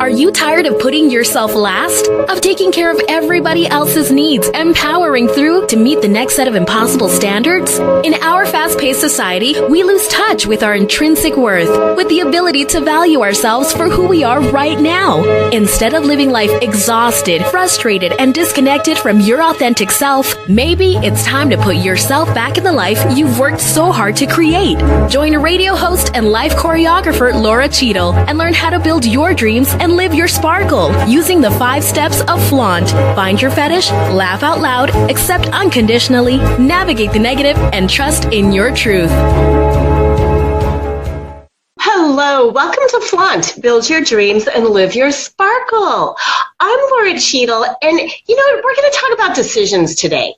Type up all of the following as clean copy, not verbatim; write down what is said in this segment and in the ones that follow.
Are you tired of putting yourself last? Of taking care of everybody else's needs and powering through to meet the next set of impossible standards? In our fast-paced society, we lose touch with our intrinsic worth, with the ability to value ourselves for who we are right now. Instead of living life exhausted, frustrated, and disconnected from your authentic self, maybe it's time to put yourself back in the life you've worked so hard to create. Join radio host and life choreographer Lora Cheadle and learn how to build your dreams and live your sparkle using the 5 steps of Flaunt. Find your fetish, laugh out loud, accept unconditionally, navigate the negative, and trust in your truth. Hello, welcome to Flaunt. Build your dreams and live your sparkle. I'm Lora Cheadle, and we're going to talk about decisions today.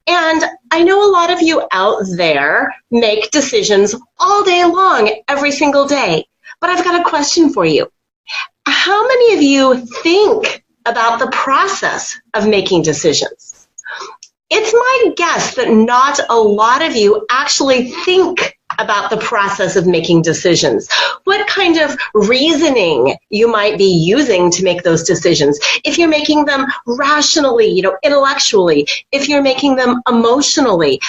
And I know a lot of you out there make decisions all day long, every single day. But I've got a question for you. How many of you think about the process of making decisions? It's my guess that not a lot of you actually think about the process of making decisions. What kind of reasoning you might be using to make those decisions. If you're making them rationally, intellectually, if you're making them emotionally.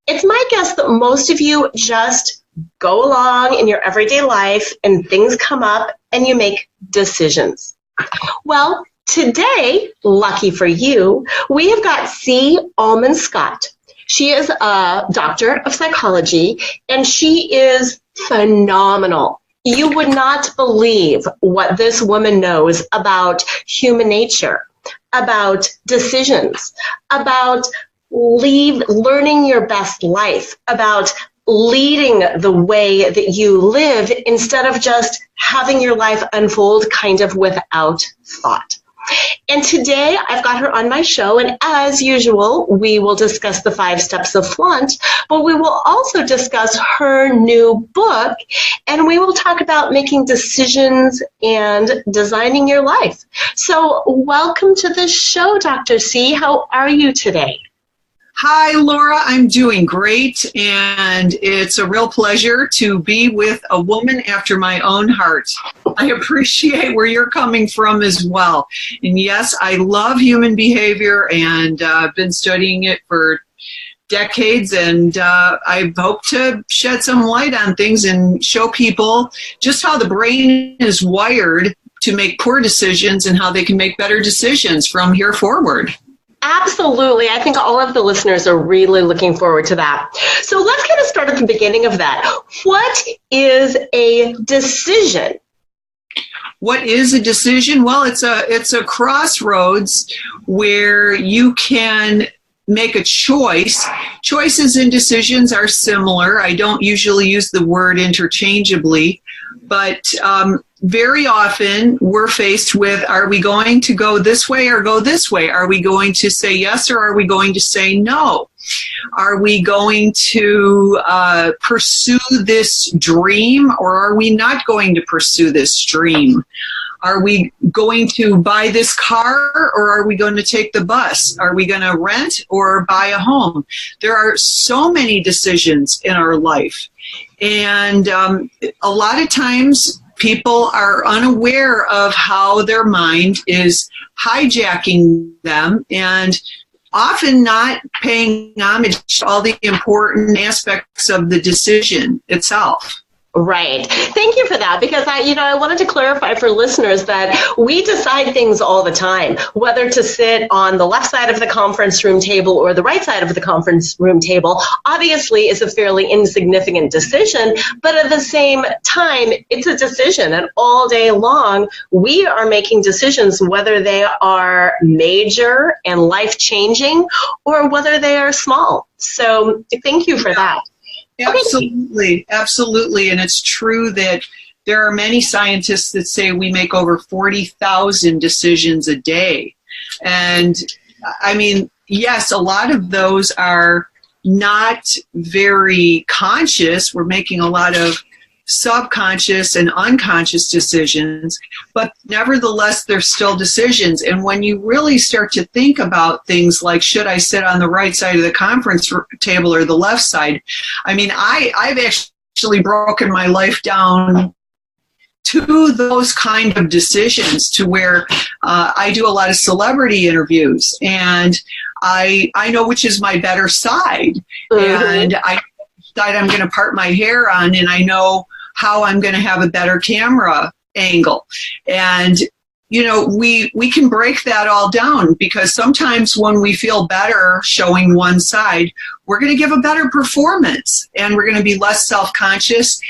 It's my guess that most of you just go along in your everyday life and things come up and you make decisions. Well, today, lucky for you, we have got Cie Allman-Scott. She is a doctor of psychology and she is phenomenal. You would not believe what this woman knows about human nature, about decisions, about learning your best life, about leading the way that you live instead of just having your life unfold kind of without thought. And today I've got her on my show, and as usual, we will discuss the 5 steps of Flaunt, but we will also discuss her new book, and we will talk about making decisions and designing your life. So welcome to the show, Dr. Cie. How are you today? Hi, Laura. I'm doing great, and it's a real pleasure to be with a woman after my own heart. I appreciate where you're coming from as well. And yes, I love human behavior, and I've been studying it for decades, and I hope to shed some light on things and show people just how the brain is wired to make poor decisions and how they can make better decisions from here forward. Absolutely. I think all of the listeners are really looking forward to that. So let's kind of start at the beginning of that. What is a decision? What is a decision? Well, it's a crossroads where you can make a choice. Choices and decisions are similar. I don't usually use the word interchangeably, but very often we're faced with, are we going to go this way or go this way? Are we going to say yes or are we going to say no? Are we going to pursue this dream or are we not going to pursue this dream? Are we going to buy this car or are we going to take the bus? Are we going to rent or buy a home? There are so many decisions in our life. And a lot of times people are unaware of how their mind is hijacking them and often not paying homage to all the important aspects of the decision itself. Right. Thank you for that, because I wanted to clarify for listeners that we decide things all the time, whether to sit on the left side of the conference room table or the right side of the conference room table. Obviously, is a fairly insignificant decision, but at the same time, it's a decision. And all day long, we are making decisions, whether they are major and life-changing or whether they are small. So thank you for that. Absolutely, absolutely. And it's true that there are many scientists that say we make over 40,000 decisions a day. And I mean, yes, a lot of those are not very conscious. We're making a lot of subconscious and unconscious decisions, but nevertheless, they're still decisions. And when you really start to think about things like, should I sit on the right side of the conference table or the left side? I mean, I've actually broken my life down to those kind of decisions, to where I do a lot of celebrity interviews, and I know which is my better side, and I decide I'm going to part my hair on, and I know how I'm going to have a better camera angle. And we can break that all down, because sometimes when we feel better showing one side, we're going to give a better performance, and we're going to be less self-conscious.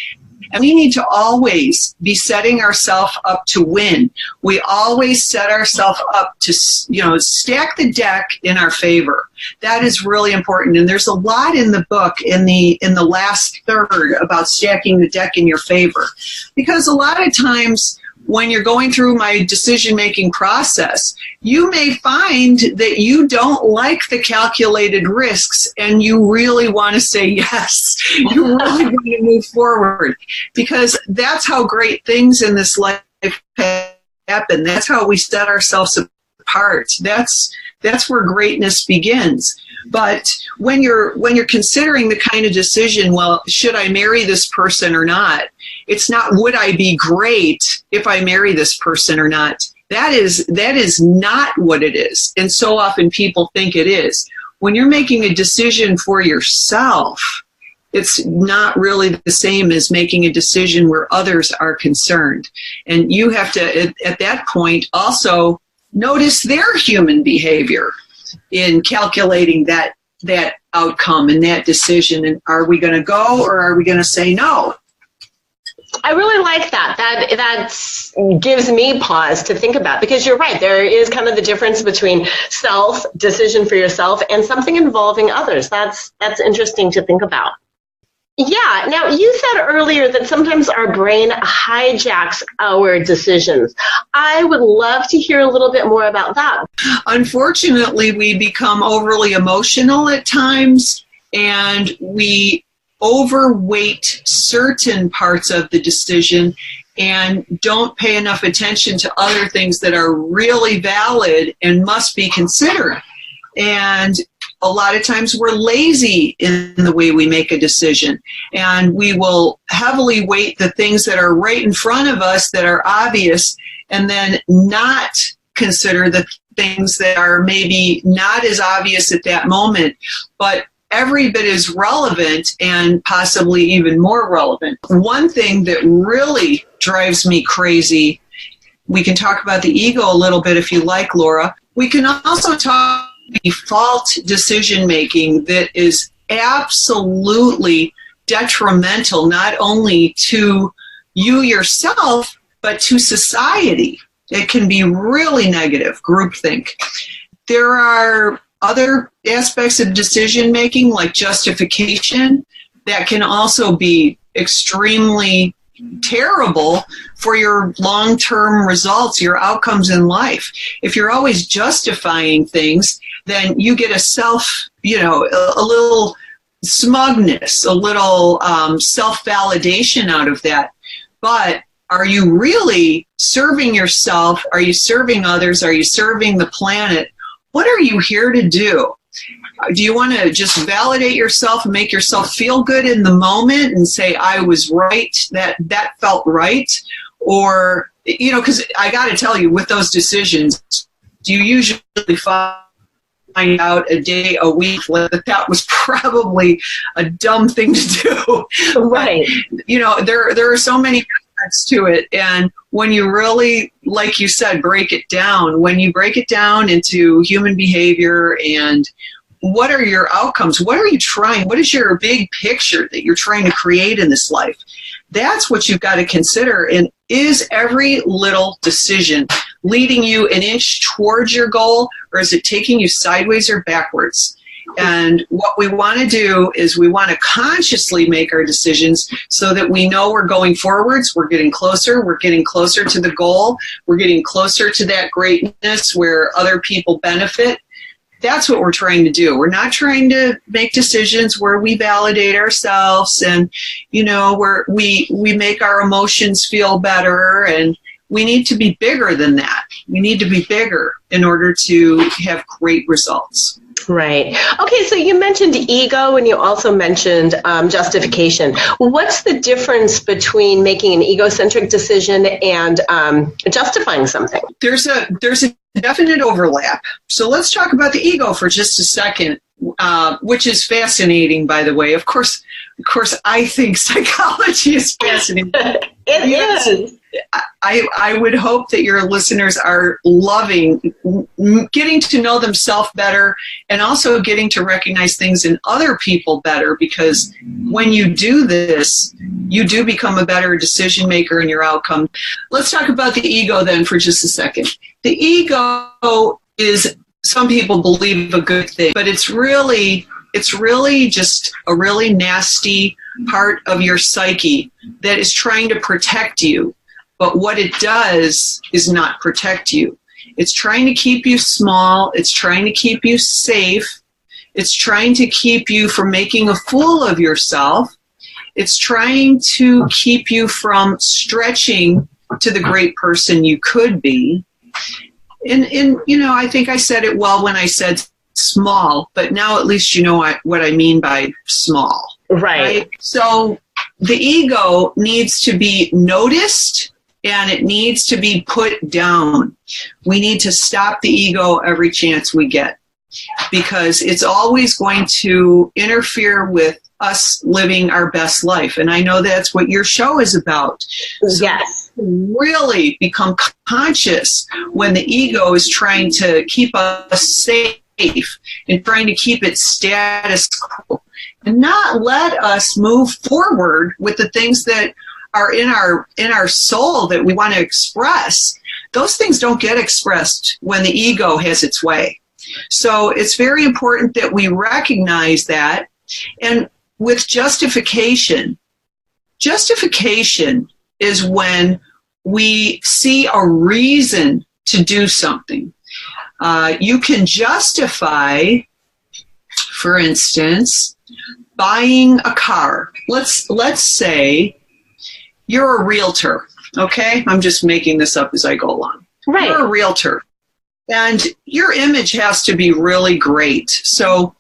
And we need to always be setting ourselves up to win. We always set ourselves up to, stack the deck in our favor. That is really important. And there's a lot in the book, in the last third, about stacking the deck in your favor. Because a lot of times when you're going through my decision-making process, you may find that you don't like the calculated risks, and you really want to say yes. You really want to move forward, because that's how great things in this life happen. That's how we set ourselves apart. That's where greatness begins. But when you're considering the kind of decision, well, should I marry this person or not? It's not, would I be great if I marry this person or not? That is not what it is. And so often people think it is. When you're making a decision for yourself, it's not really the same as making a decision where others are concerned. And you have to, at that point, also notice their human behavior in calculating that outcome and that decision. And are we going to go, or are we going to say no? I really like that. That gives me pause to think about, because you're right. There is kind of the difference between decision for yourself, and something involving others. That's interesting to think about. Yeah. Now, you said earlier that sometimes our brain hijacks our decisions. I would love to hear a little bit more about that. Unfortunately, we become overly emotional at times, and we overweight certain parts of the decision and don't pay enough attention to other things that are really valid and must be considered. And a lot of times we're lazy in the way we make a decision, and we will heavily weight the things that are right in front of us that are obvious, and then not consider the things that are maybe not as obvious at that moment, but every bit as relevant, and possibly even more relevant. One thing that really drives me crazy, we can talk about the ego a little bit if you like, Lora. We can also talk default decision making that is absolutely detrimental, not only to you yourself, but to society. It can be really negative, groupthink. There are other aspects of decision making, like justification, that can also be extremely terrible for your long-term results, your outcomes in life. If you're always justifying things, then you get a little smugness, a little self-validation out of that. But are you really serving yourself? Are you serving others? Are you serving the planet? What are you here to do? Do you want to just validate yourself and make yourself feel good in the moment and say, I was right, that felt right? Or, because I got to tell you, with those decisions, you usually find out a day, a week, that was probably a dumb thing to do. Right. There are so many aspects to it. And when you really, like you said, break it down into human behavior and what are your outcomes? What are you trying? What is your big picture that you're trying to create in this life? That's what you've got to consider. And is every little decision leading you an inch towards your goal, or is it taking you sideways or backwards? And what we want to do is we want to consciously make our decisions so that we know we're going forwards, we're getting closer to the goal, we're getting closer to that greatness where other people benefit. That's what we're trying to do. We're not trying to make decisions where we validate ourselves and, where we make our emotions feel better and we need to be bigger than that. We need to be bigger in order to have great results. Right. Okay, so you mentioned ego and you also mentioned justification. What's the difference between making an egocentric decision and justifying something? There's a definite overlap. So let's talk about the ego for just a second, which is fascinating, by the way. Of course, I think psychology is fascinating. It is. I would hope that your listeners are loving getting to know themselves better and also getting to recognize things in other people better, because when you do this, you do become a better decision maker in your outcome. Let's talk about the ego then for just a second. The ego is, some people believe, a good thing, but it's really just a really nasty part of your psyche that is trying to protect you. But what it does is not protect you. It's trying to keep you small. It's trying to keep you safe. It's trying to keep you from making a fool of yourself. It's trying to keep you from stretching to the great person you could be. And I think I said it well when I said small, but now at least you know what I mean by small. Right. So the ego needs to be noticed and it needs to be put down. We need to stop the ego every chance we get, because it's always going to interfere with us living our best life. And I know that's what your show is about. So yes. Really become conscious when the ego is trying to keep us safe and trying to keep it status quo, and not let us move forward with the things that are in our soul that we want to express. Those things don't get expressed when the ego has its way. So it's very important that we recognize that. And with justification is when we see a reason to do something. You can justify, for instance, buying a car. Let's say you're a realtor, okay? I'm just making this up as I go along. Right. You're a realtor, and your image has to be really great. So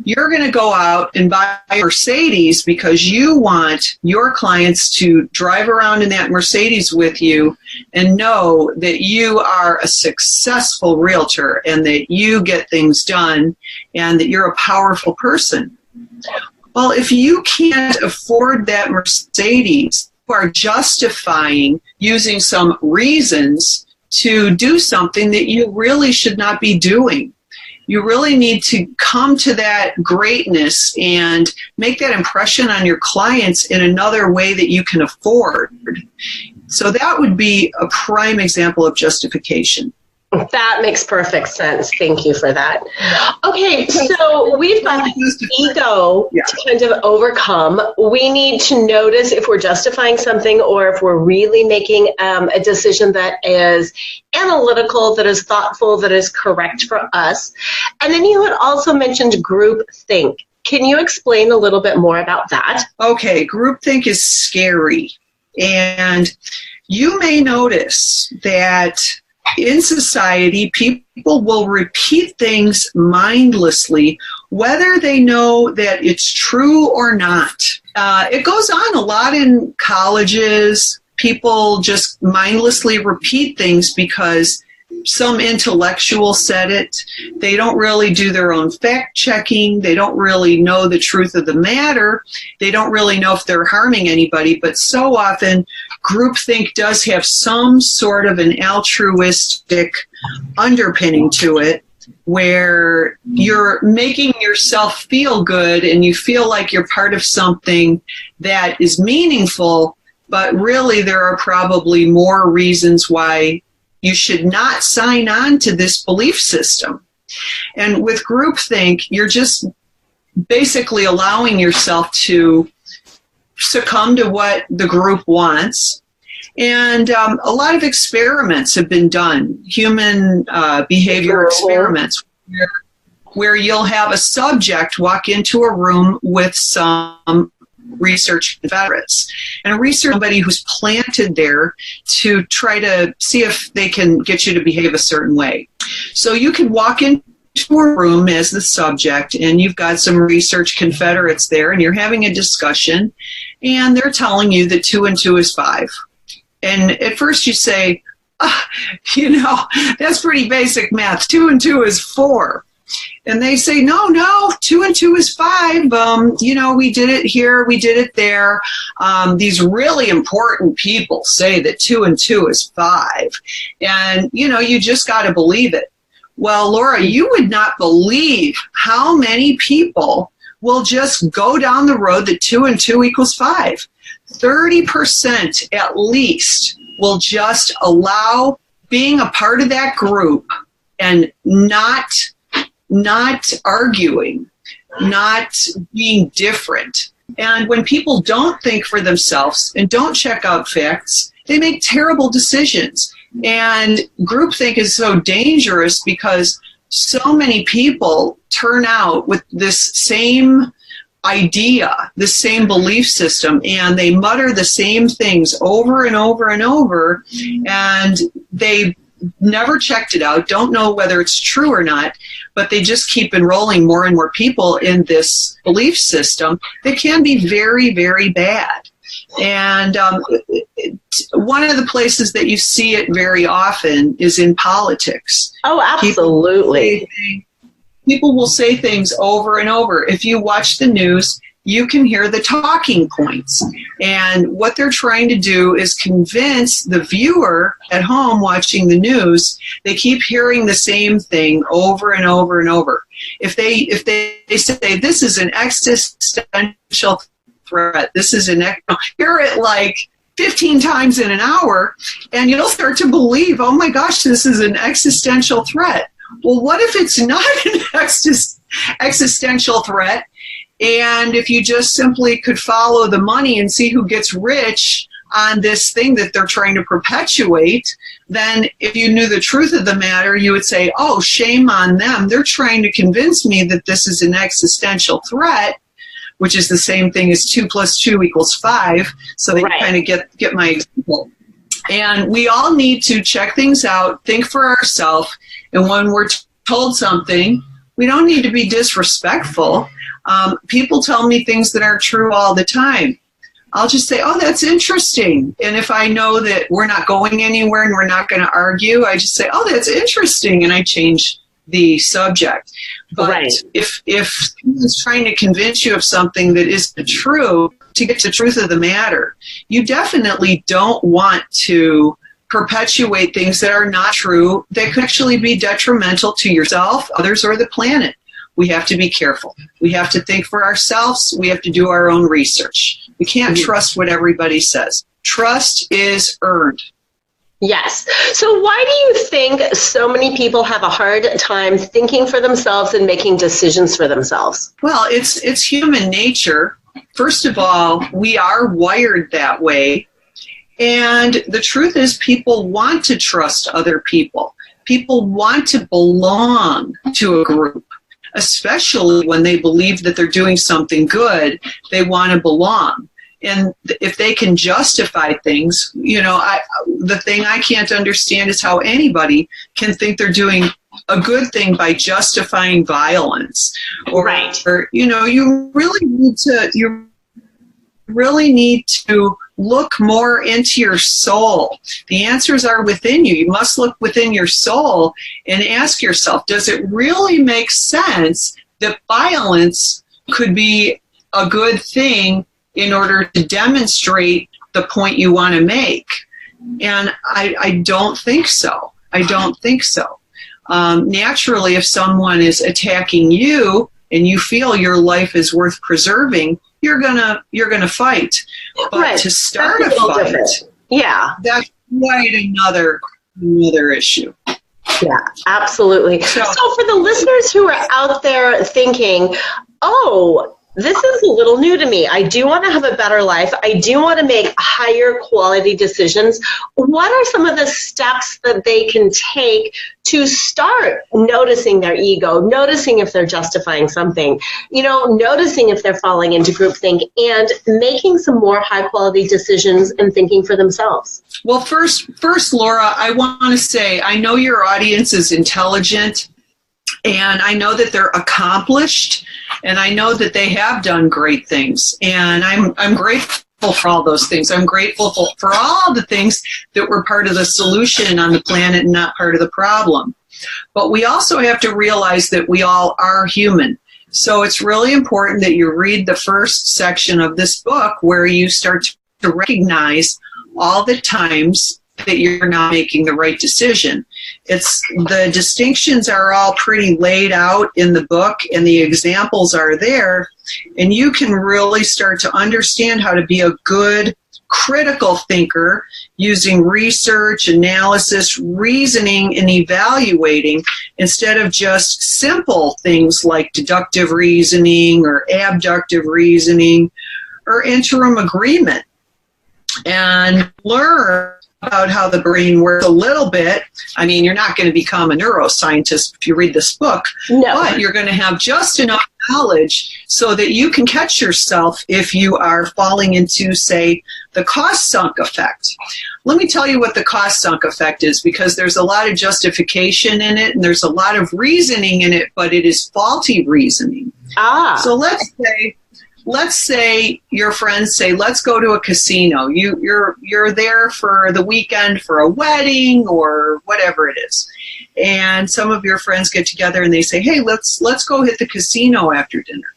you're going to go out and buy a Mercedes because you want your clients to drive around in that Mercedes with you and know that you are a successful realtor and that you get things done and that you're a powerful person. Well, if you can't afford that Mercedes, you are justifying using some reasons to do something that you really should not be doing. You really need to come to that greatness and make that impression on your clients in another way that you can afford. So that would be a prime example of justification. That makes perfect sense. Thank you for that. Okay, so we've got ego to kind of overcome. We need to notice if we're justifying something or if we're really making a decision that is analytical, that is thoughtful, that is correct for us. And then you had also mentioned groupthink. Can you explain a little bit more about that? Okay, groupthink is scary. And you may notice that in society, people will repeat things mindlessly, whether they know that it's true or not. It goes on a lot in colleges. People just mindlessly repeat things because some intellectual said it. They don't really do their own fact checking. They don't really know the truth of the matter. They don't really know if they're harming anybody. But so often, groupthink does have some sort of an altruistic underpinning to it, where you're making yourself feel good and you feel like you're part of something that is meaningful, but really there are probably more reasons why you should not sign on to this belief system. And with groupthink, you're just basically allowing yourself to succumb to what the group wants. And a lot of experiments have been done, human behavior experiments, where you'll have a subject walk into a room with some research confederates. And a research somebody who's planted there to try to see if they can get you to behave a certain way. So you could walk into a room as the subject, and you've got some research confederates there, and you're having a discussion, and they're telling you that 2 and 2 is 5. And at first you say, that's pretty basic math. 2 and 2 is 4. And they say, no, 2 and 2 is 5. We did it here, we did it there. These really important people say that 2 and 2 is 5. And, you just got to believe it. Well, Lora, you would not believe how many people will just go down the road that 2 and 2 equals 5. 30% at least will just allow being a part of that group and not arguing, not being different. And when people don't think for themselves and don't check out facts, they make terrible decisions. And groupthink is so dangerous because so many people turn out with this same idea, the same belief system, and they mutter the same things over and over and over, and they never checked it out, don't know whether it's true or not, but they just keep enrolling more and more people in this belief system that can be very, very bad. And one of the places that you see it very often is in politics. Oh, absolutely. People will say things over and over. If you watch the news, you can hear the talking points. And what they're trying to do is convince the viewer at home watching the news. They keep hearing the same thing over and over and over. If they say this is an existential threat, this is hear it like 15 times in an hour, and you'll start to believe, oh my gosh, this is an existential threat. Well, what if it's not an existential threat? And if you just simply could follow the money and see who gets rich on this thing that they're trying to perpetuate, then if you knew the truth of the matter, you would say, oh, shame on them. They're trying to convince me that this is an existential threat, which is the same thing as 2 + 2 = 5. So they kind of get my example. And we all need to check things out, think for ourselves. And when we're told something, we don't need to be disrespectful. People tell me things that aren't true all the time. I'll just say, oh, that's interesting. And if I know that we're not going anywhere and we're not going to argue, I just say, oh, that's interesting. And I change the subject. But if someone's trying to convince you of something that isn't true, to get to the truth of the matter, you definitely don't want to perpetuate things that are not true that could actually be detrimental to yourself, others, or the planet. We have to be careful. We have to think for ourselves. We have to do our own research. We can't trust what everybody says. Trust is earned. Yes. So why do you think so many people have a hard time thinking for themselves and making decisions for themselves? Well, it's human nature. First of all, we are wired that way. And the truth is, people want to trust other people. People want to belong to a group, especially when they believe that they're doing something good. They want to belong. And if they can justify things, the thing I can't understand is how anybody can think they're doing a good thing by justifying violence. Or you really need to look more into your soul. The answers are within you. You must look within your soul and ask yourself, does it really make sense that violence could be a good thing in order to demonstrate the point you want to make? And I don't think so. Naturally, if someone is attacking you and you feel your life is worth preserving, you're gonna fight. But to start a fight, that's quite another issue. Yeah, absolutely. So for the listeners who are out there thinking, oh, this is a little new to me. I do want to have a better life. I do want to make higher quality decisions. What are some of the steps that they can take to start noticing their ego, noticing if they're justifying something, noticing if they're falling into groupthink, and making some more high quality decisions and thinking for themselves? Well, first, Laura, I want to say, I know your audience is intelligent, and I know that they're accomplished, and I know that they have done great things. And I'm grateful for all those things. I'm grateful for all the things that were part of the solution on the planet and not part of the problem. But we also have to realize that we all are human. So it's really important that you read the first section of this book where you start to recognize all the times that you're not making the right decision. The distinctions are all pretty laid out in the book, and the examples are there, and you can really start to understand how to be a good critical thinker using research, analysis, reasoning, and evaluating instead of just simple things like deductive reasoning or abductive reasoning or interim agreement. And learn about how the brain works a little bit. I mean, you're not going to become a neuroscientist if you read this book, but you're going to have just enough knowledge so that you can catch yourself if you are falling into, say, the cost sunk effect. Let me tell you what the cost sunk effect is, because there's a lot of justification in it and there's a lot of reasoning in it, but it is faulty reasoning. So let's say your friends say, let's go to a casino. You're there for the weekend for a wedding or whatever it is. And some of your friends get together and they say, hey, let's go hit the casino after dinner.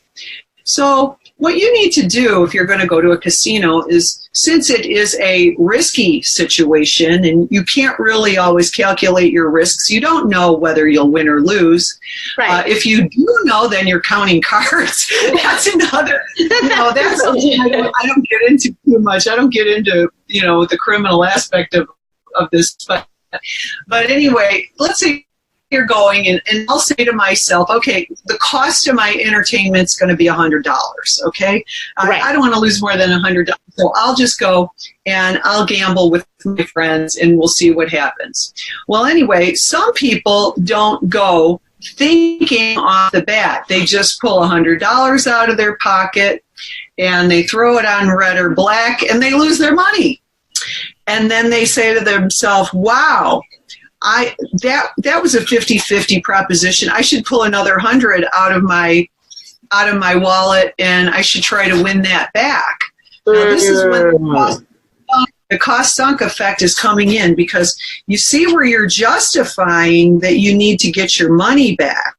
So what you need to do if you're going to go to a casino is, since it is a risky situation and you can't really always calculate your risks, you don't know whether you'll win or lose. Right. If you do know, then you're counting cards. That's another, that's something I don't get into too much. I don't get into, the criminal aspect of this. But anyway, let's say you're going and I'll say to myself, okay, the cost of my entertainment's going to be $100. Okay. Right. I don't want to lose more than $100. So I'll just go and I'll gamble with my friends and we'll see what happens. Well, anyway, some people don't go thinking off the bat. They just pull $100 out of their pocket and they throw it on red or black and they lose their money. And then they say to themselves, wow, that was a 50-50 proposition. I should pull another 100 out of my wallet, and I should try to win that back. Now, this is when the cost sunk effect is coming in, because you see where you're justifying that you need to get your money back.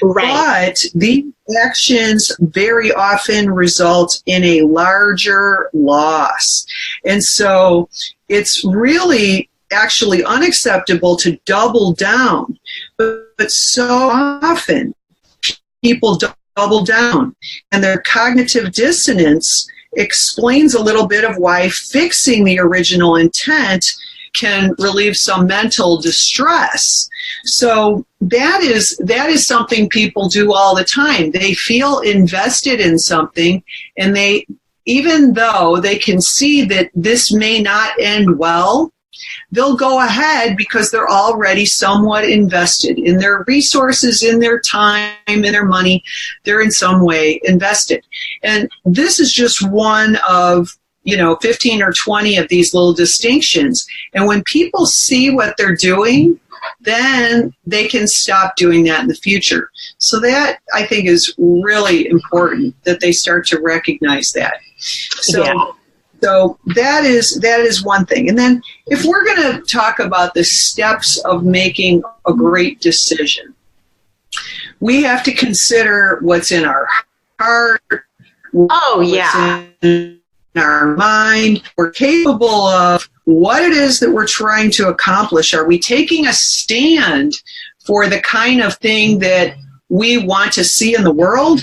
Right. But these actions very often result in a larger loss. And so it's really actually unacceptable to double down, but so often people double down, and their cognitive dissonance explains a little bit of why fixing the original intent can relieve some mental distress. So that is something people do all the time. They feel invested in something, and even though they can see that this may not end well, they'll go ahead because they're already somewhat invested in their resources, in their time, in their money. They're in some way invested. And this is just one of 15 or 20 of these little distinctions. And when people see what they're doing, then they can stop doing that in the future. So that, I think, is really important, that they start to recognize that. So that is one thing. And then if we're going to talk about the steps of making a great decision, we have to consider what's in our heart, what's in our mind. We're capable of what it is that we're trying to accomplish. Are we taking a stand for the kind of thing that we want to see in the world?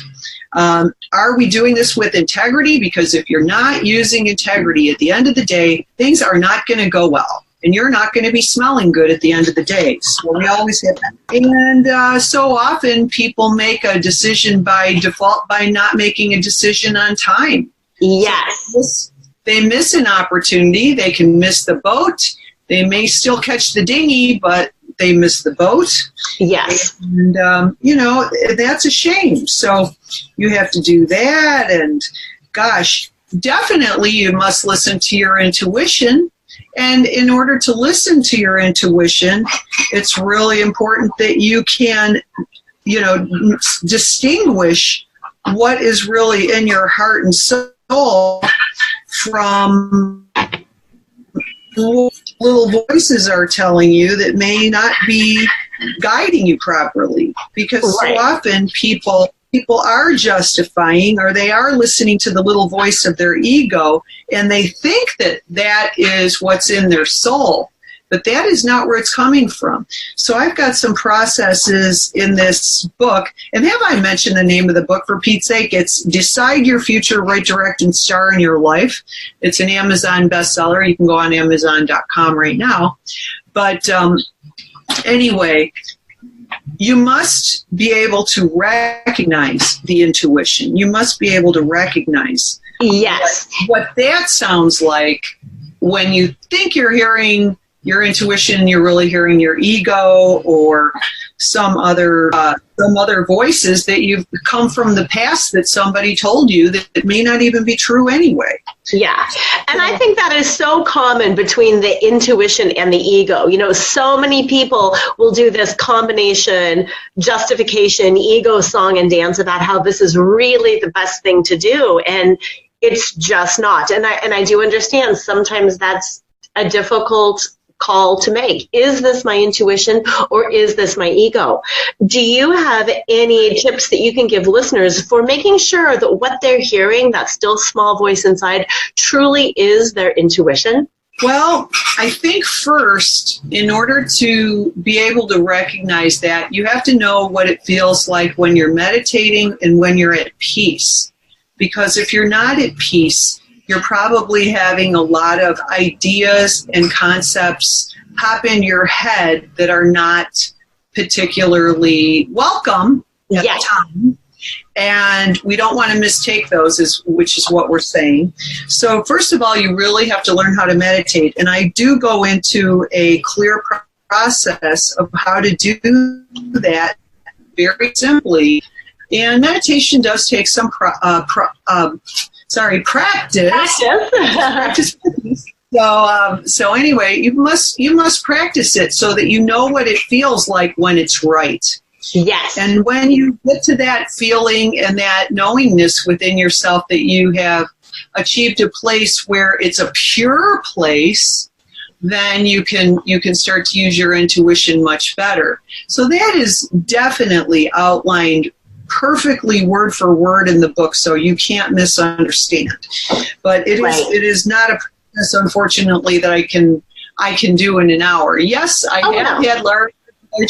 Are we doing this with integrity? Because if you're not using integrity, at the end of the day, things are not going to go well. and you're not going to be smelling good at the end of the day. So we always have that. And so often people make a decision by default by not making a decision on time. Yes. So they miss an opportunity. They can miss the boat. They may still catch the dinghy, but they miss the boat. Yes. And, that's a shame. So you have to do that. And gosh, definitely you must listen to your intuition. And in order to listen to your intuition, it's really important that you can, distinguish what is really in your heart and soul from little voices are telling you that may not be guiding you properly. Because so often people are justifying, or they are listening to the little voice of their ego, and they think that that is what's in their soul. But that is not where it's coming from. So I've got some processes in this book. And have I mentioned the name of the book, for Pete's sake? It's Decide Your Future, Write, Direct, and Star in Your Life. It's an Amazon bestseller. You can go on Amazon.com right now. But anyway, you must be able to recognize the intuition. You must be able to recognize what that sounds like when you think you're hearing your intuition, you're really hearing your ego or some other voices that you've come from the past that somebody told you that it may not even be true anyway. Yeah. And I think that is so common between the intuition and the ego. So many people will do this combination, justification, ego song and dance about how this is really the best thing to do. And it's just not. And I do understand sometimes that's a difficult call to make. Is this my intuition or is this my ego? Do you have any tips that you can give listeners for making sure that what they're hearing, that still small voice inside, truly is their intuition? Well, I think first, in order to be able to recognize that, you have to know what it feels like when you're meditating and when you're at peace. Because if you're not at peace, you're probably having a lot of ideas and concepts pop in your head that are not particularly welcome at the time. And we don't want to mistake those, which is what we're saying. So first of all, you really have to learn how to meditate. And I do go into a clear process of how to do that very simply. And meditation does take some practice. So anyway, you must practice it so that you know what it feels like when it's right. Yes. And when you get to that feeling and that knowingness within yourself that you have achieved a place where it's a pure place, then you can start to use your intuition much better. So that is definitely outlined perfectly word for word in the book, so you can't misunderstand. But it is not a process, unfortunately, that I can do in an hour. Yes, I have had large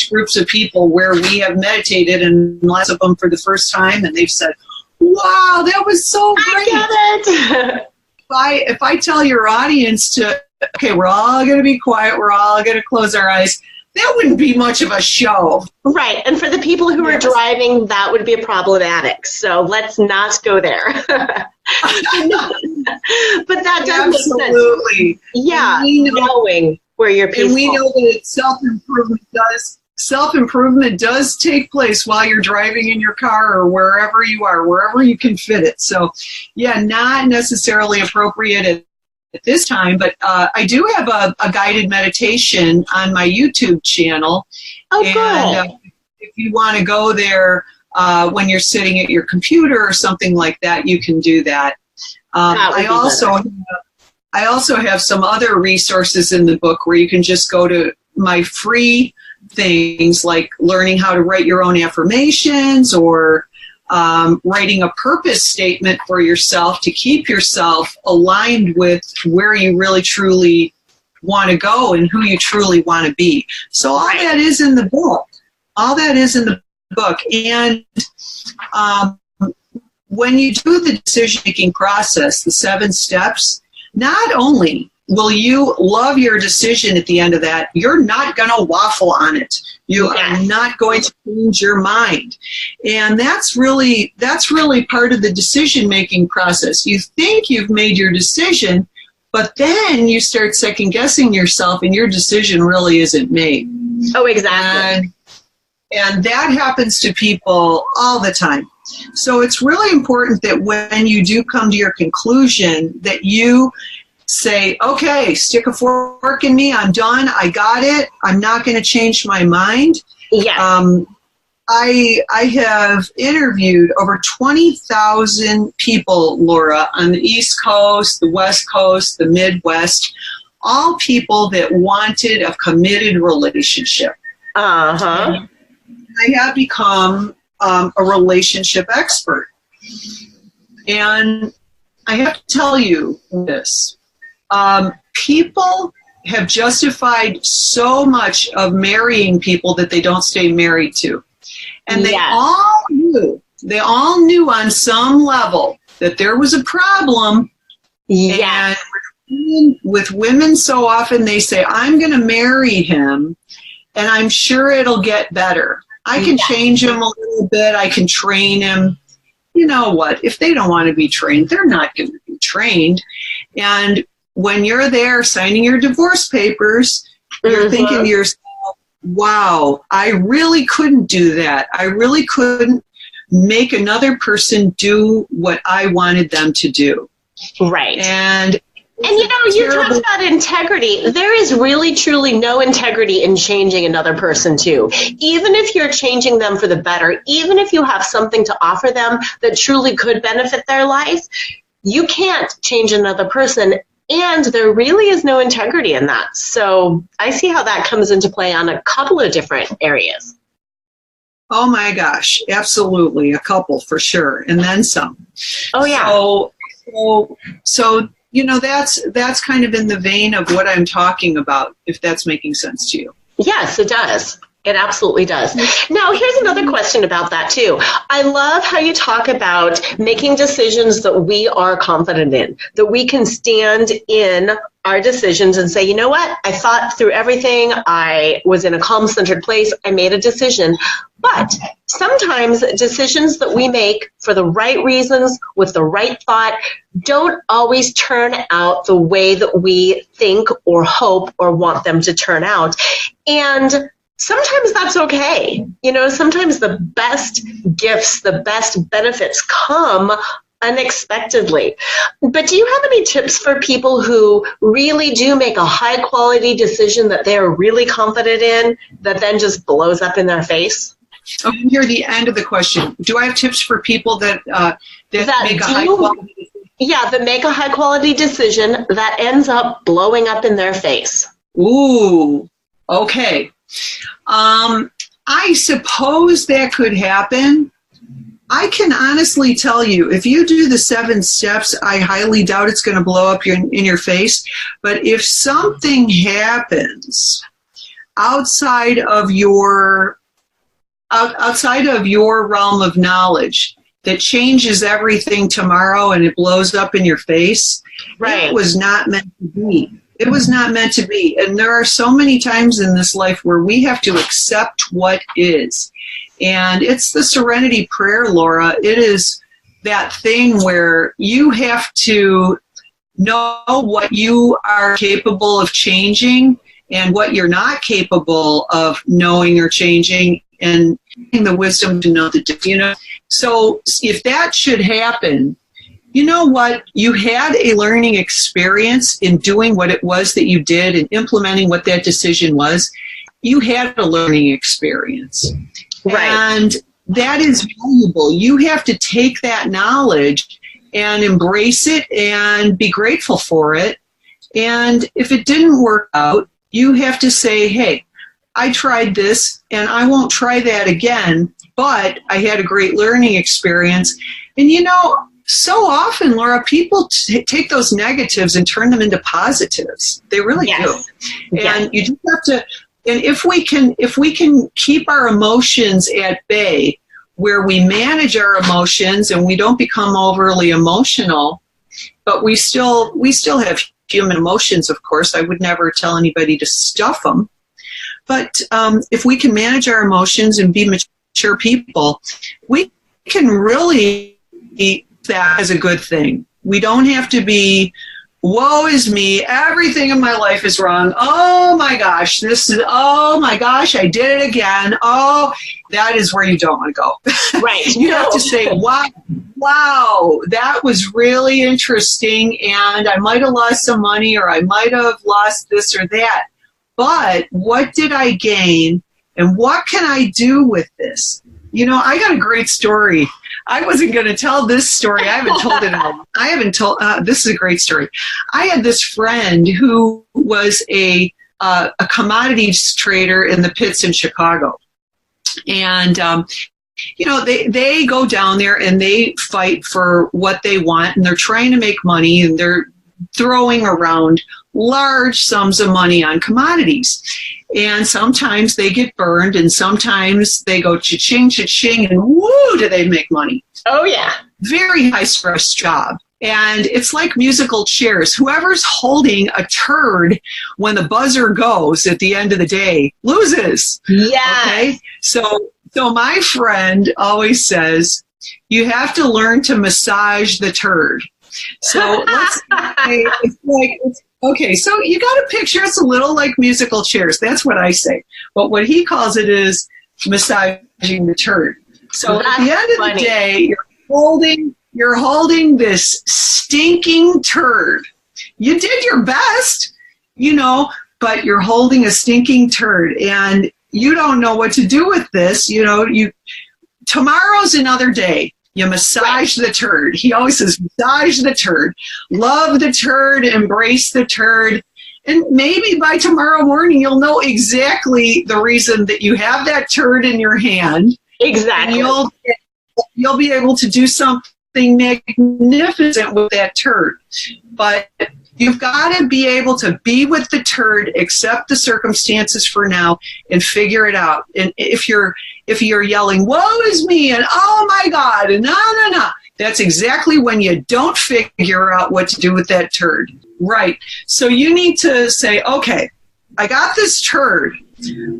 groups of people where we have meditated, and lots of them for the first time, and they've said, "Wow, that was so great!" I get it. If I tell your audience okay, we're all going to be quiet, we're all going to close our eyes, that wouldn't be much of a show. Right. And for the people who are driving, that would be problematic. So let's not go there. But that does make sense. Absolutely. Yeah. Knowing where you're peaceful. And we know that self-improvement does take place while you're driving in your car or wherever you are, wherever you can fit it. So, not necessarily appropriate at this time, but I do have a guided meditation on my YouTube channel. Oh, and good. If you want to go there when you're sitting at your computer or something like that, you can do that. I also have some other resources in the book where you can just go to my free things, like learning how to write your own affirmations, or writing a purpose statement for yourself to keep yourself aligned with where you really truly want to go and who you truly want to be. So all that is in the book. And when you do the decision-making process, the 7 steps, not only will you love your decision at the end of that? You're not going to waffle on it. You are not going to change your mind. And that's really part of the decision-making process. You think you've made your decision, but then you start second-guessing yourself, and your decision really isn't made. Oh, exactly. And that happens to people all the time. So it's really important that when you do come to your conclusion, that you say, okay, stick a fork in me. I'm done. I got it. I'm not going to change my mind. Yes. I have interviewed over 20,000 people, Laura, on the East Coast, the West Coast, the Midwest, all people that wanted a committed relationship. Uh-huh. I have become a relationship expert. And I have to tell you this. People have justified so much of marrying people that they don't stay married to. And they all knew on some level that there was a problem. Yes. And with women, so often they say, I'm going to marry him, and I'm sure it'll get better. I can change him a little bit. I can train him. You know what? If they don't want to be trained, they're not going to be trained. And when you're there signing your divorce papers, you're thinking to yourself, wow, I really couldn't do that. I really couldn't make another person do what I wanted them to do. Right. And you know, you talked about integrity. There is really, truly no integrity in changing another person, too. Even if you're changing them for the better, even if you have something to offer them that truly could benefit their life, you can't change another person. And there really is no integrity in that. So I see how that comes into play on a couple of different areas. Oh, my gosh. Absolutely. A couple for sure. And then some. Oh, yeah. So you know, that's kind of in the vein of what I'm talking about, if that's making sense to you. Yes, it does. It absolutely does. Now, here's another question about that, too. I love how you talk about making decisions that we are confident in, that we can stand in our decisions and say, you know what, I thought through everything. I was in a calm, centered place. I made a decision. But sometimes decisions that we make for the right reasons, with the right thought, don't always turn out the way that we think or hope or want them to turn out. And sometimes that's okay. You know, sometimes the best gifts, the best benefits come unexpectedly. But do you have any tips for people who really do make a high quality decision that they're really confident in that then just blows up in their face? Oh, near the end of the question. Do I have tips for people that make a high quality decision? Yeah, that make a high quality decision that ends up blowing up in their face. Ooh, okay. I suppose that could happen. I can honestly tell you, if you do the 7 steps, I highly doubt it's going to blow up in your face. But if something happens outside of your realm of knowledge that changes everything tomorrow and it blows up in your face, right, it was not meant to be. It was not meant to be. And there are so many times in this life where we have to accept what is. And it's the Serenity Prayer, Laura. It is that thing where you have to know what you are capable of changing and what you're not capable of knowing or changing, and the wisdom to know the difference. You know? So if that should happen, you know what? You had a learning experience in doing what it was that you did and implementing what that decision was. You had a learning experience. Right. And that is valuable. You have to take that knowledge and embrace it and be grateful for it. And if it didn't work out, you have to say, hey, I tried this and I won't try that again, but I had a great learning experience. And you know, so often, Laura, people take those negatives and turn them into positives. They really do. And you just have to, and if we can keep our emotions at bay, where we manage our emotions and we don't become overly emotional, but we still have human emotions, of course. I would never tell anybody to stuff them. But if we can manage our emotions and be mature people, we can really see that as a good thing. We don't have to be, woe is me, everything in my life is wrong. Oh my gosh, oh my gosh, I did it again. Oh, that is where you don't want to go. Right. You have to say, wow, that was really interesting, and I might have lost some money, or I might have lost this or that. But what did I gain, and what can I do with this? You know, I got a great story. I wasn't going to tell this story. I haven't told it. This is a great story. I had this friend who was a commodities trader in the pits in Chicago. And, you know, they go down there and they fight for what they want, and they're trying to make money, and they're throwing around large sums of money on commodities. And sometimes they get burned, and sometimes they go cha-ching, cha-ching, and woo, do they make money. Oh, yeah. Very high-stress job. And it's like musical chairs. Whoever's holding a turd when the buzzer goes at the end of the day loses. Yeah. Okay? So my friend always says, you have to learn to massage the turd. So let's say okay, so you got to picture it's a little like musical chairs. That's what I say. But what he calls it is massaging the turd. So at the end of the day, you're holding this stinking turd. You did your best, you know, but you're holding a stinking turd, and you don't know what to do with this. You know, tomorrow's another day. You massage the turd. He always says, massage the turd. Love the turd. Embrace the turd. And maybe by tomorrow morning, you'll know exactly the reason that you have that turd in your hand. Exactly. And you'll be able to do something magnificent with that turd. But you've got to be able to be with the turd, accept the circumstances for now, and figure it out. And if you're yelling, woe is me, and oh my God, and no, that's exactly when you don't figure out what to do with that turd. Right. So you need to say, okay, I got this turd.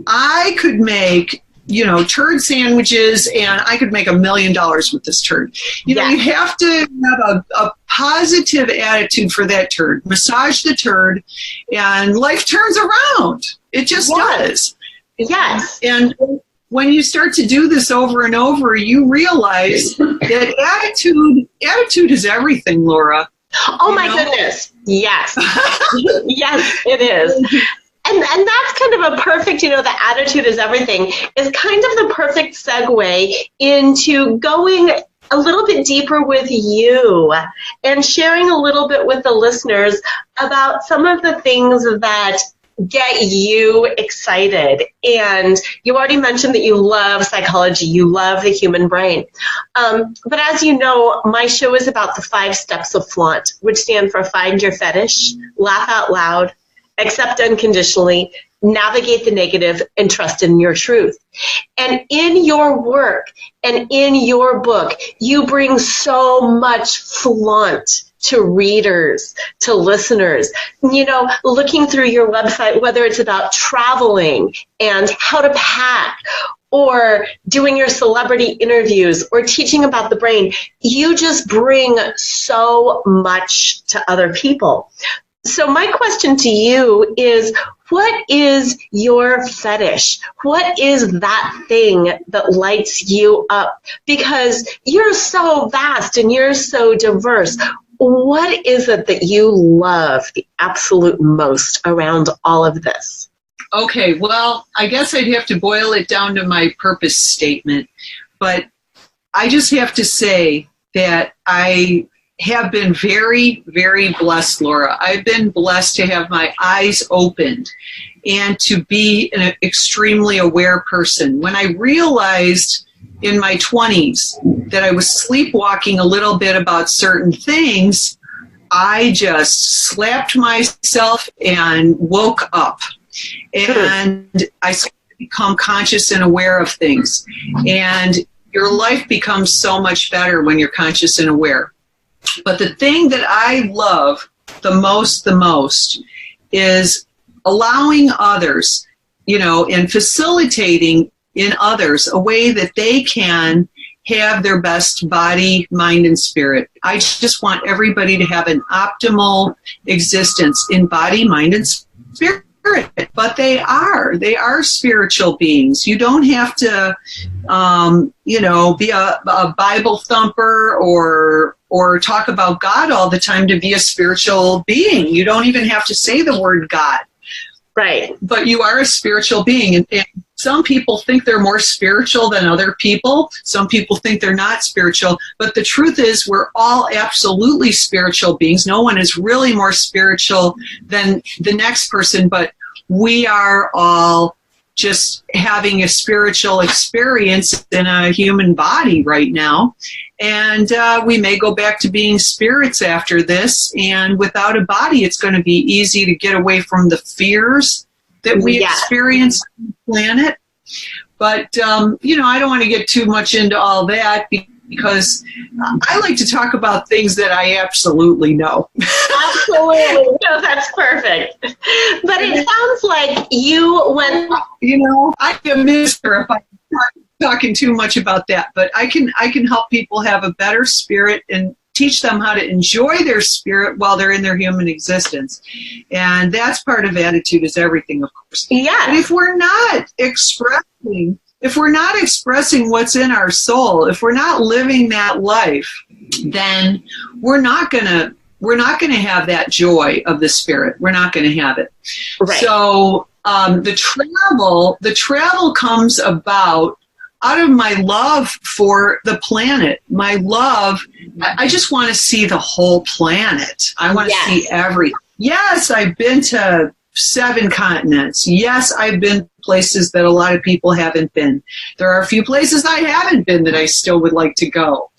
I could make, you know, turd sandwiches, and I could make $1 million with this turd. You know, you have to have a positive attitude for that turd. Massage the turd, and life turns around. It just does. Yes. And when you start to do this over and over, you realize that attitude is everything, Laura. Oh my goodness. Yes. Yes, it is. And that's kind of a perfect, you know, the attitude is everything, is kind of the perfect segue into going a little bit deeper with you and sharing a little bit with the listeners about some of the things that get you excited. And you already mentioned that you love psychology, you love the human brain. But as you know, my show is about the 5 Steps of Flaunt, which stand for Find Your Fetish, Laugh Out Loud, Accept Unconditionally, Navigate the Negative, and Trust in Your Truth. And in your work and in your book, you bring so much flaunt to readers, to listeners. You know, looking through your website, whether it's about traveling and how to pack, or doing your celebrity interviews, or teaching about the brain, you just bring so much to other people. So my question to you is, what is your fetish? What is that thing that lights you up? Because you're so vast and you're so diverse. What is it that you love the absolute most around all of this? Okay, well, I guess I'd have to boil it down to my purpose statement. But I just have to say that I have been very, very blessed, Laura. I've been blessed to have my eyes opened and to be an extremely aware person. When I realized in my 20s that I was sleepwalking a little bit about certain things, I just slapped myself and woke up. And I started to become conscious and aware of things. And your life becomes so much better when you're conscious and aware. But the thing that I love the most is allowing others, and facilitating in others a way that they can have their best body, mind, and spirit. I just want everybody to have an optimal existence in body, mind, and spirit. But they are spiritual beings. You don't have to, be a Bible thumper or talk about God all the time to be a spiritual being. You don't even have to say the word God. Right. But you are a spiritual being. And some people think they're more spiritual than other people. Some people think they're not spiritual. But the truth is, we're all absolutely spiritual beings. No one is really more spiritual than the next person, but we are all just having a spiritual experience in a human body right now. And we may go back to being spirits after this. And without a body, it's going to be easy to get away from the fears that we experience on the planet. But, I don't want to get too much into all that because I like to talk about things that I absolutely know. Absolutely. No, that's perfect. But it sounds like you went... I am mister if I'm talking too much about that, but I can help people have a better spirit and teach them how to enjoy their spirit while they're in their human existence. And that's part of attitude is everything, of course. Yeah. But if we're not expressing what's in our soul, if we're not living that life, then we're not going to have that joy of the spirit. We're not going to have it. Right. So the travel comes about out of my love for the planet. My love, I just want to see the whole planet. I want to see everything. Yes, I've been to 7 continents. Yes, I've been places that a lot of people haven't been. There are a few places I haven't been that I still would like to go.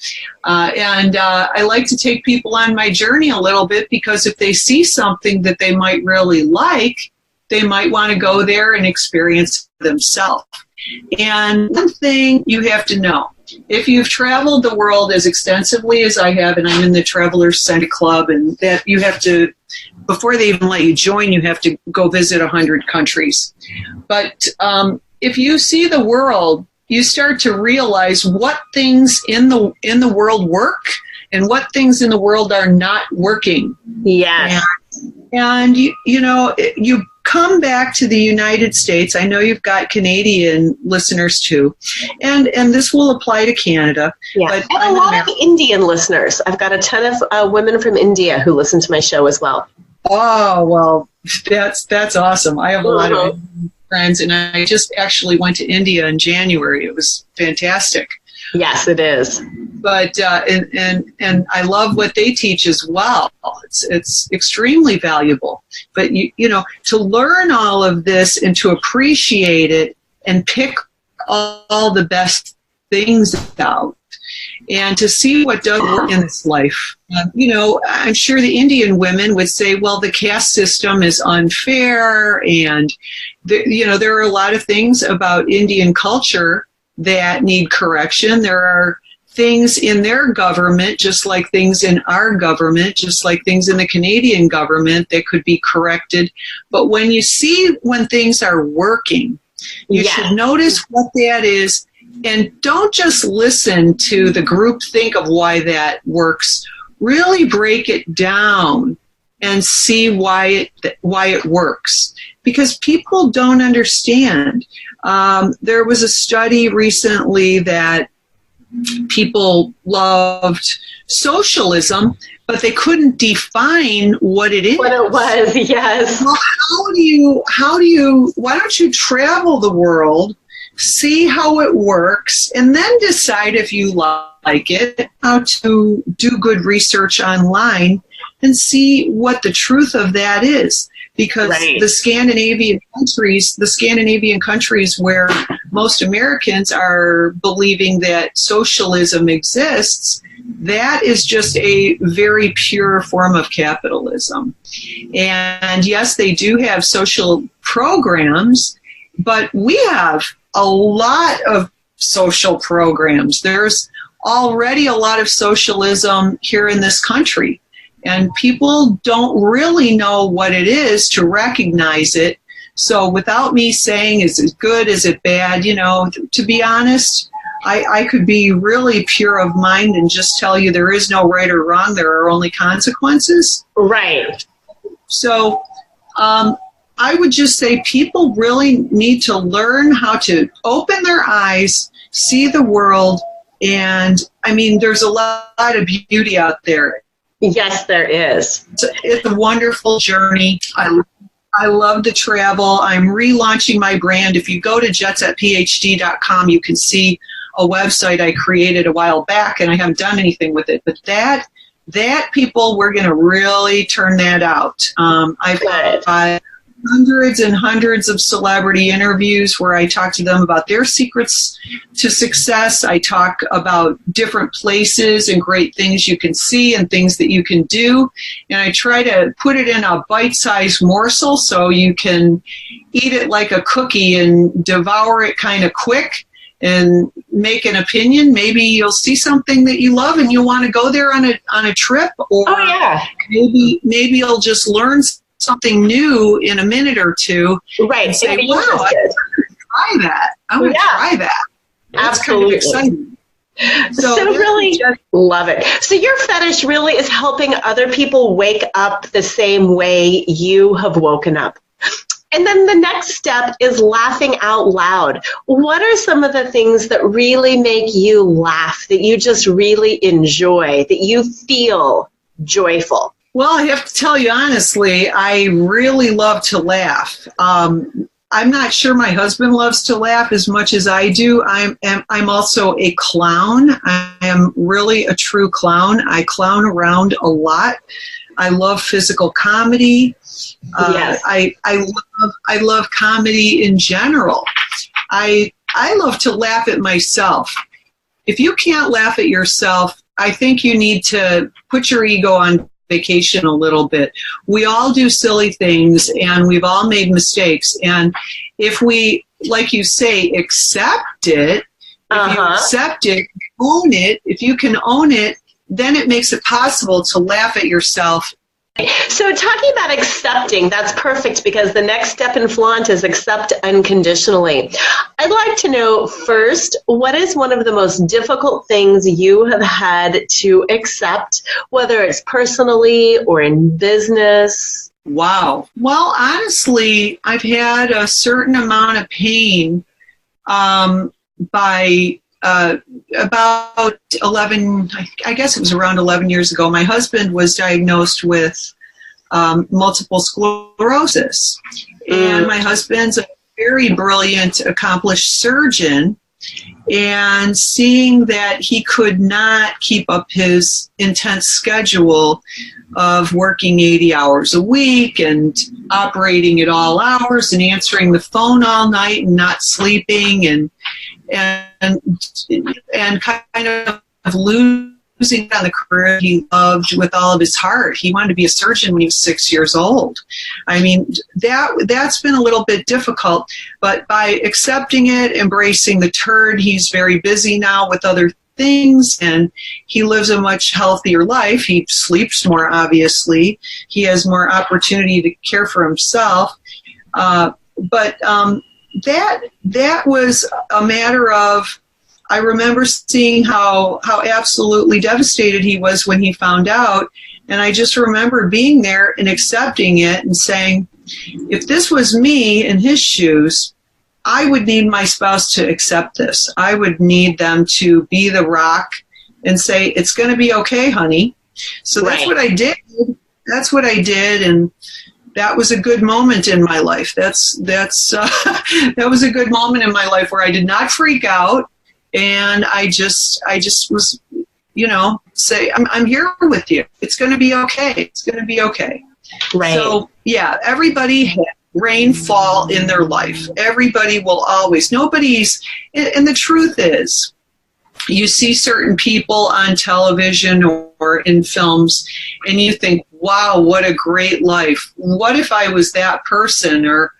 And I like to take people on my journey a little bit because if they see something that they might really like, they might want to go there and experience it themselves. And one thing you have to know, if you've traveled the world as extensively as I have, and I'm in the Travelers Center Club, and that you have to, before they even let you join, you have to go visit 100 countries. But if you see the world, you start to realize what things in the world work and what things in the world are not working. Yes. And you come back to the United States. I know you've got Canadian listeners too, and this will apply to Canada. Yeah, but and a lot of Indian listeners. I've got a ton of women from India who listen to my show as well. Oh, well, that's awesome. I have a lot of Indian friends, and I just actually went to India in January. It was fantastic. Yes, it is. But and I love what they teach as well. It's extremely valuable. But to learn all of this and to appreciate it and pick all the best things out and to see what does work in this life. I'm sure the Indian women would say, well, the caste system is unfair, and there are a lot of things about Indian culture that need correction. There are things in their government, just like things in our government, just like things in the Canadian government that could be corrected. But when you see when things are working, you should notice what that is, and don't just listen to the groupthink of why that works. Really break it down and see why it works, because people don't understand. There was a study recently that people loved socialism, but they couldn't define what it is. What it was, yes. Well, why don't you travel the world, see how it works, and then decide if you like it, how to do good research online and see what the truth of that is. Because the Scandinavian countries where most Americans are believing that socialism exists, that is just a very pure form of capitalism. And yes, they do have social programs, but we have a lot of social programs. There's already a lot of socialism here in this country. And people don't really know what it is to recognize it. So without me saying, is it good, is it bad, to be honest, I could be really pure of mind and just tell you there is no right or wrong. There are only consequences. Right. So I would just say people really need to learn how to open their eyes, see the world. And there's a lot of beauty out there. Yes, there is. It's a wonderful journey. I love to travel. I'm relaunching my brand. If you go to jetsetphd.com, you can see a website I created a while back, and I haven't done anything with it. But that people, we're going to really turn that out. I've had hundreds and hundreds of celebrity interviews where I talk to them about their secrets to success. I talk about different places and great things you can see and things that you can do. And I try to put it in a bite-sized morsel so you can eat it like a cookie and devour it kind of quick and make an opinion. Maybe you'll see something that you love and you'll want to go there on a trip, or maybe you'll just learn something new in a minute or two. Right. And say, wow, I want to try that. I want to try that. That's Absolutely. kind of exciting. So really love it. So your fetish really is helping other people wake up the same way you have woken up. And then the next step is laughing out loud. What are some of the things that really make you laugh, that you just really enjoy, that you feel joyful? Well, I have to tell you honestly, I really love to laugh. I'm not sure my husband loves to laugh as much as I do. I'm also a clown. I am really a true clown. I clown around a lot. I love physical comedy. Yes. I love comedy in general. I love to laugh at myself. If you can't laugh at yourself, I think you need to put your ego on vacation a little bit. We all do silly things and we've all made mistakes. And if we, like you say, accept it, if you accept it, own it, if you can own it, then it makes it possible to laugh at yourself. So talking about accepting, that's perfect, because the next step in Flaunt is accept unconditionally. I'd like to know first, what is one of the most difficult things you have had to accept, whether it's personally or in business? Wow. Well, honestly, I've had a certain amount of pain by about 11, I guess it was around 11 years ago. My husband was diagnosed with multiple sclerosis. And my husband's a very brilliant, accomplished surgeon. And seeing that he could not keep up his intense schedule of working 80 hours a week and operating at all hours and answering the phone all night and not sleeping and kind of losing on the career he loved with all of his heart. He wanted to be a surgeon when he was 6 years old. I mean, that's been a little bit difficult, but by accepting it, embracing the turd, he's very busy now with other things and he lives a much healthier life. He sleeps more, obviously. He has more opportunity to care for himself. But that was a matter of, I remember seeing how absolutely devastated he was when he found out. And I just remember being there and accepting it and saying, if this was me in his shoes, I would need my spouse to accept this. I would need them to be the rock and say, it's going to be okay, honey. So that's what I did. That's what I did. And that was a good moment in my life. That was a good moment in my life where I did not freak out. And I just was, say, I'm here with you. It's going to be okay. It's going to be okay. Right. So, yeah, everybody had rain, fall in their life. Everybody will always, and the truth is, you see certain people on television or in films, and you think, wow, what a great life. What if I was that person? Or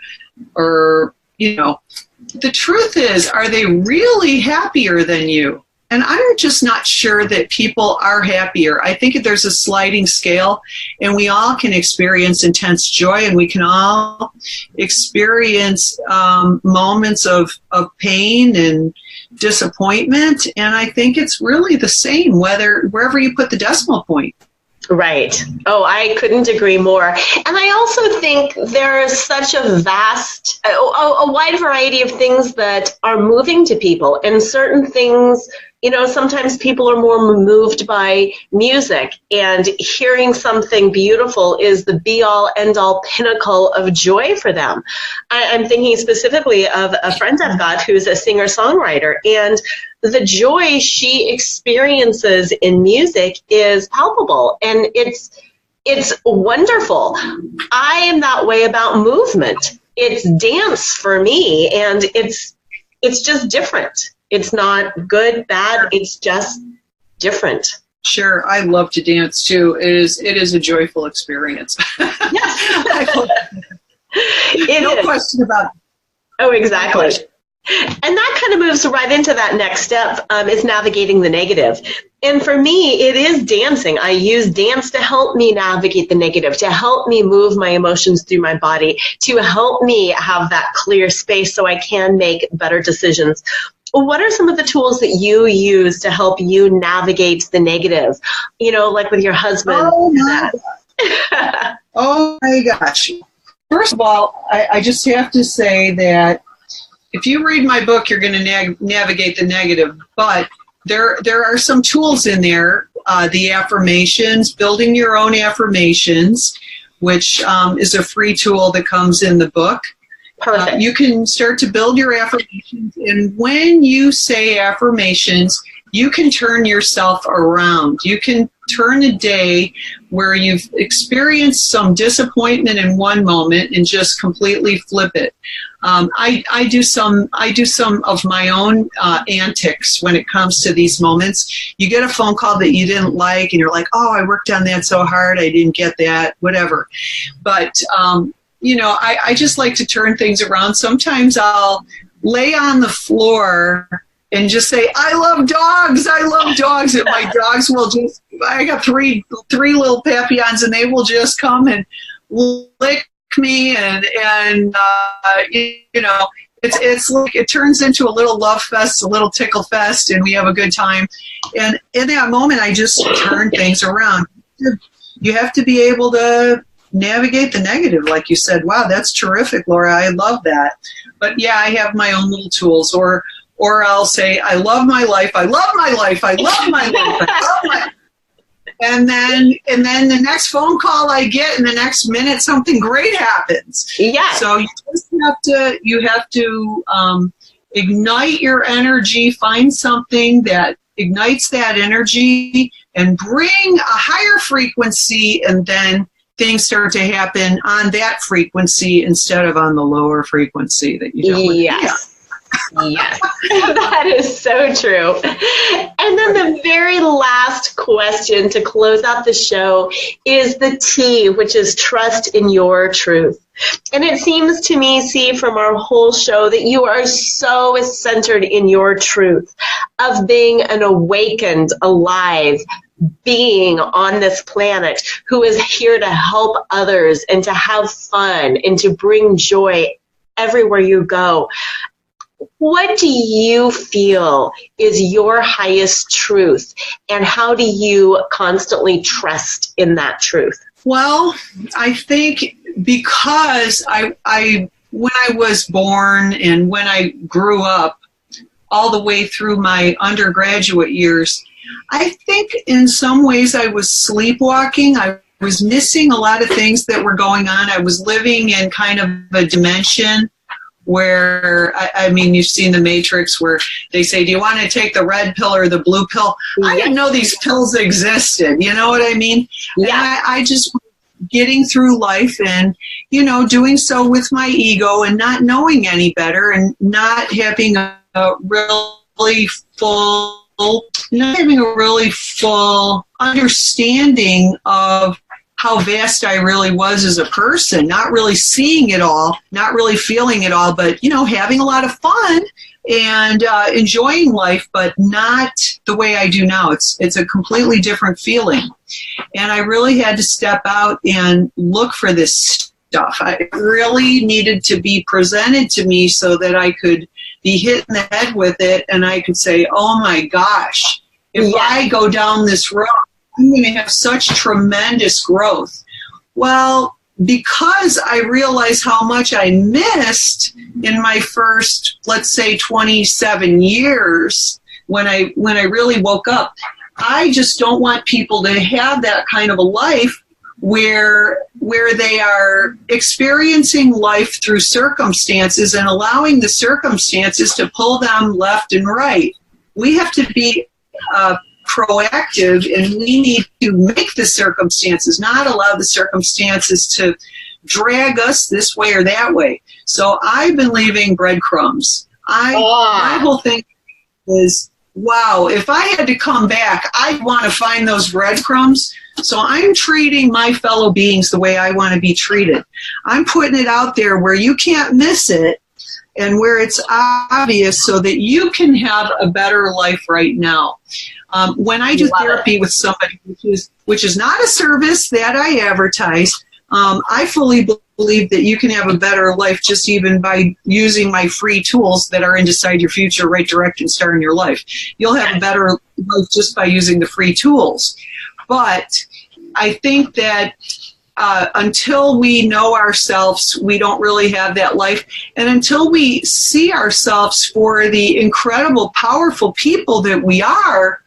the truth is, are they really happier than you? And I'm just not sure that people are happier. I think there's a sliding scale, and we all can experience intense joy, and we can all experience moments of pain and disappointment. And I think it's really the same wherever you put the decimal point. Right. Oh, I couldn't agree more. And I also think there's such a vast, a wide variety of things that are moving to people. And certain things, sometimes people are more moved by music, and hearing something beautiful is the be-all, end-all pinnacle of joy for them. I'm thinking specifically of a friend I've got who's a singer-songwriter, and the joy she experiences in music is palpable, and it's wonderful. I am that way about movement. It's dance for me, and it's just different. It's not good, bad, it's just different. Sure, I love to dance too. It is a joyful experience. Yes. No question about it. Oh, exactly. And that kind of moves right into that next step, is navigating the negative. And for me, it is dancing. I use dance to help me navigate the negative, to help me move my emotions through my body, to help me have that clear space so I can make better decisions. What are some of the tools that you use to help you navigate the negative? Like with your husband. Oh my gosh. First of all, I just have to say that if you read my book, you're going to navigate the negative, but there are some tools in there, the affirmations, building your own affirmations, which is a free tool that comes in the book. Perfect. You can start to build your affirmations, and when you say affirmations, you can turn yourself around. You can turn a day where you've experienced some disappointment in one moment and just completely flip it. I do some of my own antics when it comes to these moments. You get a phone call that you didn't like, and you're like, oh, I worked on that so hard, I didn't get that, whatever. But I just like to turn things around. Sometimes I'll lay on the floor and just say, I love dogs. I love dogs. And my dogs will just, I got three little papillons, and they will just come and lick me. And it's like, it turns into a little love fest, a little tickle fest, and we have a good time. And in that moment, I just turn things around. You have to be able to navigate the negative, like you said. Wow, that's terrific, Laura. I love that. But yeah, I have my own little tools, or I'll say, I love my life. I love my life. I love my life. I love my. And then the next phone call I get, in the next minute, something great happens. Yeah. So you have to ignite your energy, find something that ignites that energy, and bring a higher frequency, and then things start to happen on that frequency instead of on the lower frequency that you don't want. Yes. Yes, that is so true. And then the very last question to close out the show is the T, which is trust in your truth. And it seems to me, Cie, from our whole show, that you are so centered in your truth of being an awakened, alive being on this planet who is here to help others and to have fun and to bring joy everywhere you go. What do you feel is your highest truth, and how do you constantly trust in that truth? Well, I think because I when I was born and when I grew up, all the way through my undergraduate years, I think in some ways I was sleepwalking. I was missing a lot of things that were going on. I was living in kind of a dimension where, I mean, you've seen The Matrix, where they say, do you want to take the red pill or the blue pill? Yes. I didn't know these pills existed. You know what I mean? Yeah. I just getting through life and, doing so with my ego and not knowing any better and not having a really full understanding of how vast I really was as a person, not really seeing it all, not really feeling it all, but, having a lot of fun and enjoying life, but not the way I do now. It's a completely different feeling. And I really had to step out and look for this stuff. I really needed to be presented to me so that I could be hit in the head with it, and I could say, oh my gosh, if I go down this road, I'm going to have such tremendous growth. Well, because I realized how much I missed in my first, let's say, 27 years when I really woke up, I just don't want people to have that kind of a life where they are experiencing life through circumstances and allowing the circumstances to pull them left and right. We have to be proactive, and we need to make the circumstances, not allow the circumstances to drag us this way or that way. So I've been leaving breadcrumbs. My whole thing is, wow, if I had to come back, I'd want to find those breadcrumbs. So I'm treating my fellow beings the way I want to be treated. I'm putting it out there where you can't miss it and where it's obvious so that you can have a better life right now. When I do therapy with somebody, which is not a service that I advertise, I fully believe that you can have a better life just even by using my free tools that are in Decide Your Future, Right Direction, Star in Your Life. You'll have a better life just by using the free tools. But I think that until we know ourselves, we don't really have that life. And until we see ourselves for the incredible, powerful people that we are,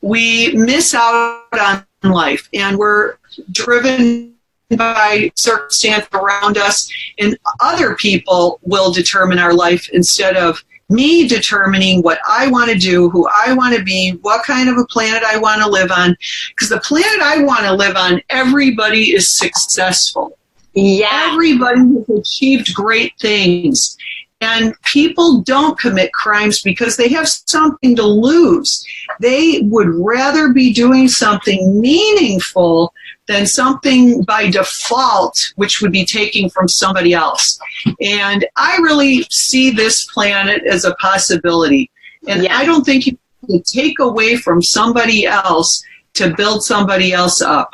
we miss out on life. And we're driven by circumstance around us, and other people will determine our life instead of me determining what I want to do, who I want to be, what kind of a planet I want to live on. Because the planet I want to live on, everybody is successful. Yeah. Everybody has achieved great things. And people don't commit crimes because they have something to lose. They would rather be doing something meaningful than something by default, which would be taking from somebody else. And I really see this planet as a possibility. And I don't think you can take away from somebody else to build somebody else up.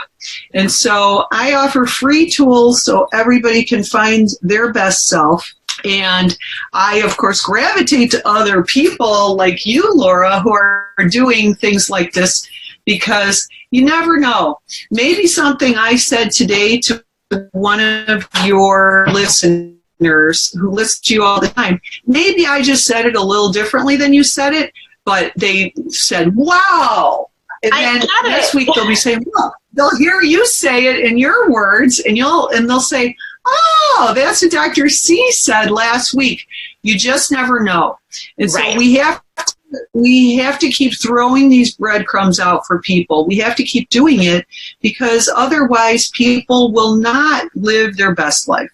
And so I offer free tools so everybody can find their best self. And I, of course, gravitate to other people like you, Lora, who are doing things like this, because you never know. Maybe something I said today to one of your listeners who listens to you all the time, maybe I just said it a little differently than you said it, but they said, wow. And then next week they'll be saying, well, they'll hear you say it in your words, and they'll say, oh, that's what Dr. C said last week. You just never know. And so we have to keep throwing these breadcrumbs out for people. We have to keep doing it because otherwise people will not live their best life.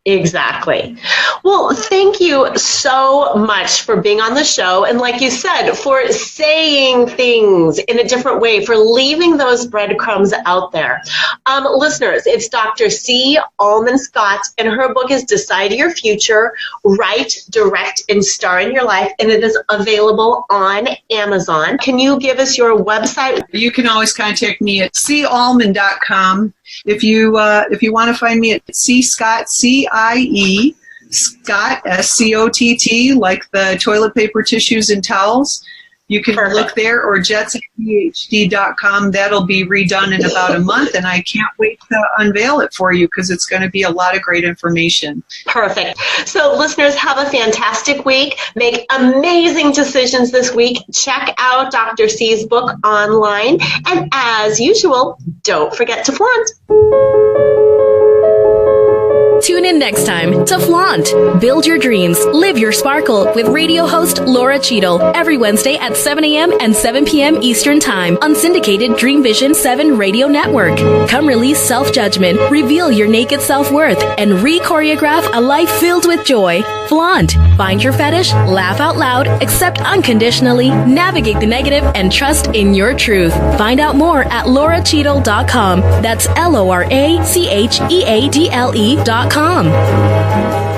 Exactly. Well, thank you so much for being on the show. And like you said, for saying things in a different way, for leaving those breadcrumbs out there. Listeners, it's Dr. Cie Allman-Scott, and her book is Decide Your Future, Write, Direct, and Star in Your Life. And it is available on Amazon. Can you give us your website? You can always contact me at cieallman.com. If you want to find me at Cie Scott, C-I-E, Scott, S-C-O-T-T, like the toilet paper, tissues, and towels. You can look there, or jetsphd.com. That'll be redone in about a month, and I can't wait to unveil it for you because it's going to be a lot of great information. Perfect. So listeners, have a fantastic week. Make amazing decisions this week. Check out Dr. Cie's book online. And as usual, don't forget to flaunt. Tune in next time to Flaunt. Build your dreams. Live your sparkle with radio host Lora Cheadle every Wednesday at 7 a.m. and 7 p.m. Eastern Time on syndicated Dream Vision 7 radio network. Come release self-judgment, reveal your naked self-worth, and re-choreograph a life filled with joy. Flaunt. Find your fetish, laugh out loud, accept unconditionally, navigate the negative, and trust in your truth. Find out more at LoraCheadle.com. That's LoraCheadle.com.